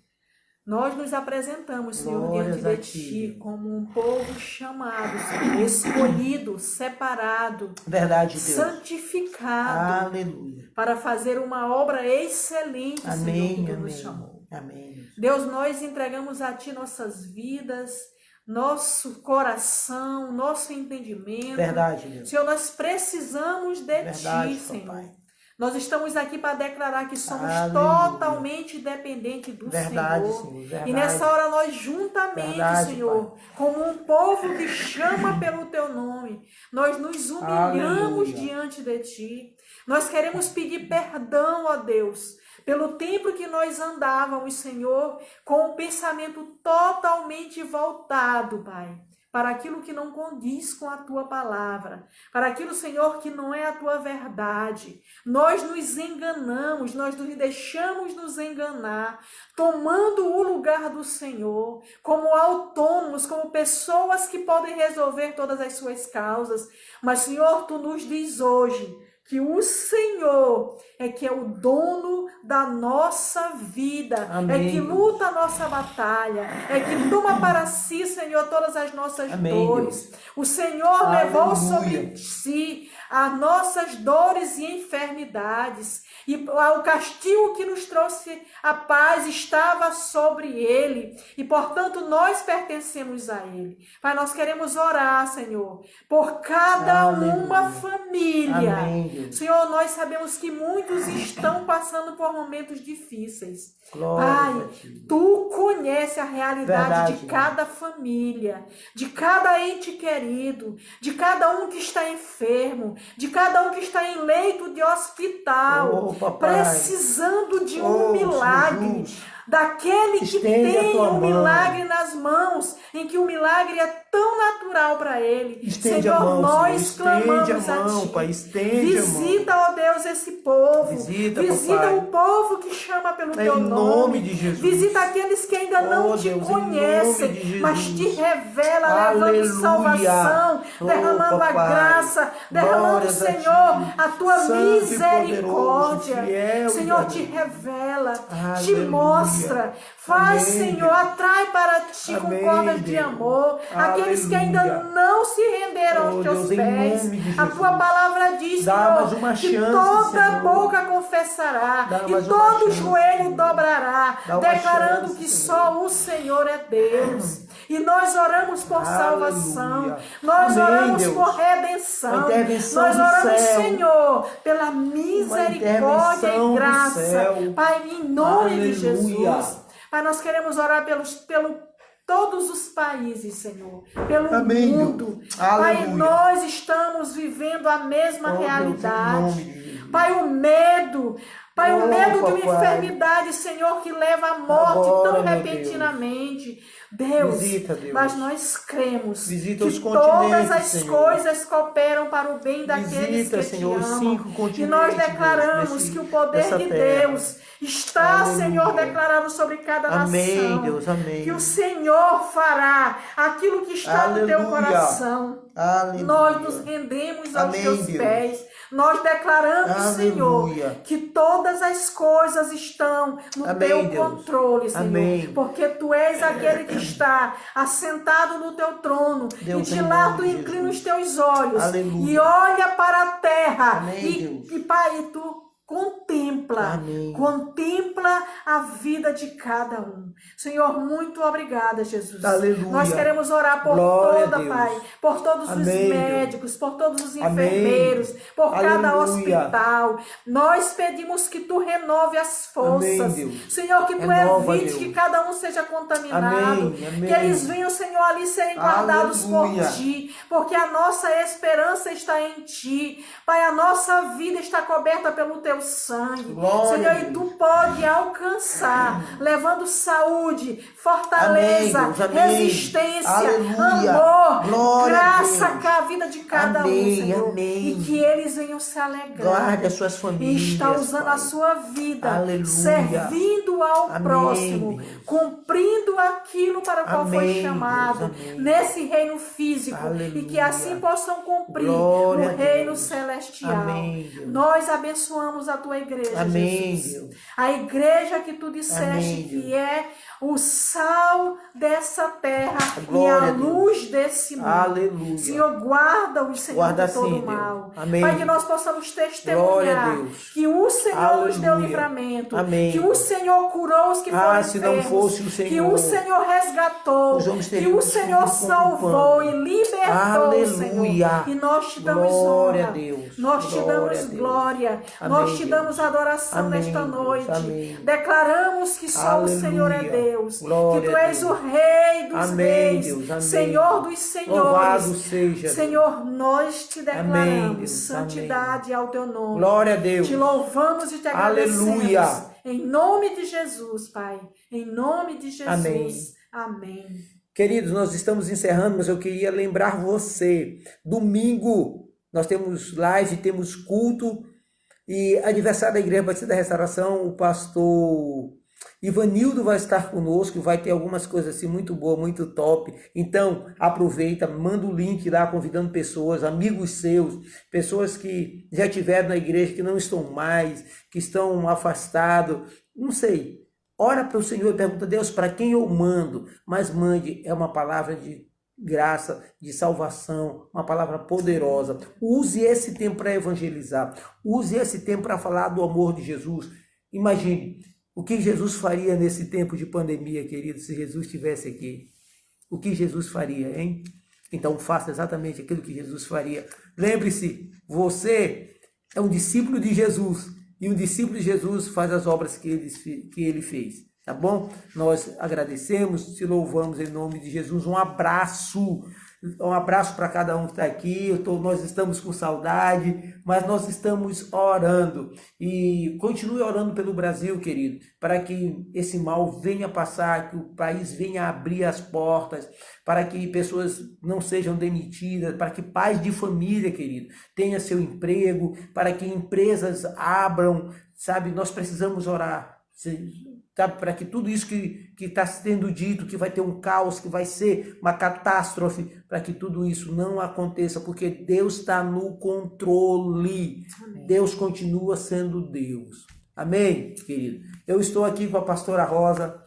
Nós nos apresentamos, Senhor, diante de Ti, como um povo chamado, Senhor, escolhido, separado, verdade, Deus, santificado, aleluia, para fazer uma obra excelente, amém, Senhor, que Tu amém, nos chamou. Amém. Deus, nós entregamos a Ti nossas vidas, nosso coração, nosso entendimento. Verdade, Deus. Senhor, nós precisamos de Verdade, Ti, Senhor. papai. Nós estamos aqui para declarar que somos Aleluia. totalmente dependentes do Verdade, Senhor. Senhor. Verdade. E nessa hora nós juntamente, Verdade, Senhor, como um povo que chama pelo Teu nome, nós nos humilhamos Aleluia. diante de Ti. Nós queremos pedir perdão, ó Deus, pelo tempo que nós andávamos, Senhor, com o pensamento totalmente voltado, Pai, para aquilo que não condiz com a Tua palavra, para aquilo, Senhor, que não é a Tua verdade. Nós nos enganamos, nós nos deixamos nos enganar, tomando o lugar do Senhor, como autônomos, como pessoas que podem resolver todas as suas causas. Mas, Senhor, Tu nos diz hoje que o Senhor é que é o dono da nossa vida, Amém. é que luta a nossa batalha, é que toma para si, Senhor, todas as nossas Amém, dores. O Senhor levou Aleluia. sobre si as nossas dores e enfermidades. E o castigo que nos trouxe a paz estava sobre ele. E, portanto, nós pertencemos a ele. Pai, nós queremos orar, Senhor, por cada Aleluia. uma família. Amém, Deus. Senhor, nós sabemos que muitos estão passando por momentos difíceis. Glória Pai, a Ti. Tu conhece a realidade Verdade, de cada família, de cada ente querido, de cada um que está enfermo, de cada um que está em leito de hospital, Oh, papai. precisando de Oh, um milagre. Jesus. Daquele que Estende a tem tua um mão. milagre nas mãos, em que o milagre é tão natural para ele. Estende a Senhor, mão, nós Senhor. Estende clamamos a mão, Ti. Pai. Estende a mão. Visita, ó Deus, esse povo. Visita, Visita papai. o povo que chama pelo Em Teu nome de Jesus. Visita aqueles que ainda não Oh, Te Deus, em conhecem, nome de Jesus. mas Te revela, levando Aleluia. salvação, Oh, derramando a papai. graça, derramando, Glórias a Ti. Senhor, a Tua Santo e misericórdia. poderoso, fiel e Senhor, Te verdadeiro. revela, Te Aleluia. mostra. Faz, Amém, Senhor, Deus. atrai para Ti com Amém, cordas de Deus. amor aqueles que ainda Aleluia. não se renderam aos Oh, Teus Deus, em pés. nome de A Jesus. Tua palavra diz, Dá mais Senhor, uma que chance, toda Senhor. boca confessará Dá e mais uma todo chance, joelho Senhor. dobrará, Dá uma declarando chance, que Senhor. só o Senhor é Deus. E nós oramos por Aleluia. salvação, nós Amém, oramos Deus. por redenção, A intervenção nós do oramos, céu. Senhor, pela misericórdia intervenção e do graça. céu. Pai, em nome de Aleluia. Jesus. Pai, nós queremos orar pelo todos os países, Senhor, pelo Amém, mundo. Deus. Pai, Aleluia. nós estamos vivendo a mesma Oh, Deus, em realidade. nome de Jesus. Pai, o medo. Pai, o Oh, medo de uma papai. enfermidade, Senhor, que leva à morte Agora, tão meu repentinamente. Deus, Visita, Deus. mas nós cremos Visita que os todas continentes, as Senhor. coisas cooperam para o bem daqueles Visita, que Senhor, te os amam. 5 E continentes, nós Deus, declaramos nesse- que o poder nessa de terra. Deus está, Aleluia. Senhor, declarado sobre cada Amém, nação. Deus, amém. Que o Senhor fará aquilo que está no teu Aleluia. coração. Aleluia. Nós nos rendemos aos Amém, teus Deus. pés. Nós declaramos, Senhor, Aleluia. que todas as coisas estão no Amém, teu Deus. controle, Senhor. Amém. Porque tu és aquele que está assentado no teu trono. Deus, e de em lá nome tu de inclina Jesus. os teus olhos Aleluia. e olha para a terra. Amém, Deus. E Pai, tu contempla, Amém. contempla a vida de cada um. Senhor, muito obrigada, Jesus. Aleluia. Nós queremos orar por Glória a toda, Deus. Pai, por todos Amém, os Deus. médicos, por todos os Amém. enfermeiros, por cada Aleluia. hospital. Nós pedimos que tu renove as forças. Amém, Deus. Senhor, que tu Renova, evites Deus. que cada um seja contaminado. Amém, amém. Que eles venham, Senhor, ali serem guardados Aleluia. por ti, porque a nossa esperança está em ti. Pai, a nossa vida está coberta pelo teu sangue. Glória Senhor, a e Deus. tu pode alcançar, levando saúde, fortaleza, Amém, Deus, amém. resistência, Aleluia. amor, Glória a graça Deus. à vida de cada Amém, um, Senhor. amém. E que eles venham se alegrar. Guarde as suas famílias, E está usando Pai. a sua vida, Aleluia. servindo ao Amém, próximo, Deus. cumprindo aquilo para o qual foi Amém, chamado Deus, amém. nesse reino físico. Aleluia. E que assim possam cumprir Glória no a reino Deus. celestial. Amém, Deus. Nós abençoamos a tua igreja, Amém, Jesus. Deus. A igreja que tu disseste Amém, que Deus. é o sal dessa terra e Glória a a Deus. luz desse mundo. Aleluia. Senhor, guarda-os, Senhor, Guarda de todo sim, o mal. Deus. Amém. Pai, que nós possamos Glória a testemunhar Deus. que o Senhor nos deu Aleluia. livramento, Amém. que o Senhor curou os que foram Se não enfermos, fosse o que Senhor, o Senhor resgatou, os homens que teriam o Senhor destruído como salvou pano. e libertou, Senhor. Aleluia. E nós te damos Glória a honra, Deus. nós te Glória a damos Deus. glória, Amém, nós te Deus. damos adoração Amém, nesta Deus. noite. Amém. Declaramos que só o Senhor é Aleluia. Deus, Glória que tu a és Deus. o Rei dos Amém, reis, Deus. Amém. Senhor dos senhores. Louvado seja, Senhor, nós te declaramos Amém, Deus. santidade ao teu nome. Glória a Deus. Te louvamos e te agradecemos. Aleluia. Em nome de Jesus, Pai. Em nome de Jesus. Amém. Amém. Queridos, nós estamos encerrando, mas eu queria lembrar você, domingo nós temos live, temos culto e aniversário da Igreja Batista da Restauração, o pastor Ivanildo vai estar conosco, vai ter algumas coisas assim muito boas, muito top. Então, aproveita, manda o link lá convidando pessoas, amigos seus, pessoas que já estiveram na igreja, que não estão mais, que estão afastados, não sei. Ora para o Senhor e pergunta, Deus, para quem eu mando? Mas mande, é uma palavra de graça, de salvação, uma palavra poderosa. Use esse tempo para evangelizar. Use esse tempo para falar do amor de Jesus. Imagine o que Jesus faria nesse tempo de pandemia, querido, se Jesus estivesse aqui. O que Jesus faria, hein? Então faça exatamente aquilo que Jesus faria. Lembre-se, você é um discípulo de Jesus. E um discípulo de Jesus faz as obras que ele fez, tá bom? Nós agradecemos, te louvamos em nome de Jesus. Um abraço para cada um que está aqui. Nós estamos com saudade, mas nós estamos orando. E continue orando pelo Brasil, querido, para que esse mal venha passar, que o país venha abrir as portas, para que pessoas não sejam demitidas, para que pais de família, querido, tenham seu emprego, para que empresas abram, sabe? Nós precisamos orar, sabe? Para que tudo isso que está sendo dito, que vai ter um caos, que vai ser uma catástrofe, para que tudo isso não aconteça, porque Deus está no controle. Amém. Deus continua sendo Deus. Amém, querido? Eu estou aqui com a pastora Rosa,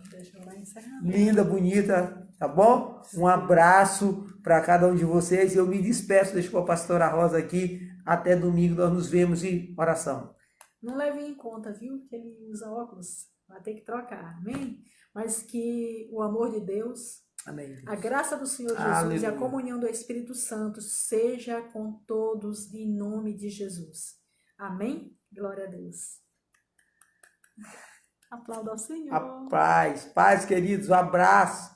linda, bonita, tá bom? Um abraço para cada um de vocês. Eu me despeço, deixo com a pastora Rosa aqui. Até domingo nós nos vemos em oração. Não leve em conta, viu, que ele usa óculos. Vai ter que trocar, amém? Mas que o amor de Deus, amém, Deus. A graça do Senhor Jesus Aleluia. E a comunhão do Espírito Santo seja com todos em nome de Jesus. Amém? Glória a Deus. Aplauda ao Senhor. A paz, queridos, um abraço.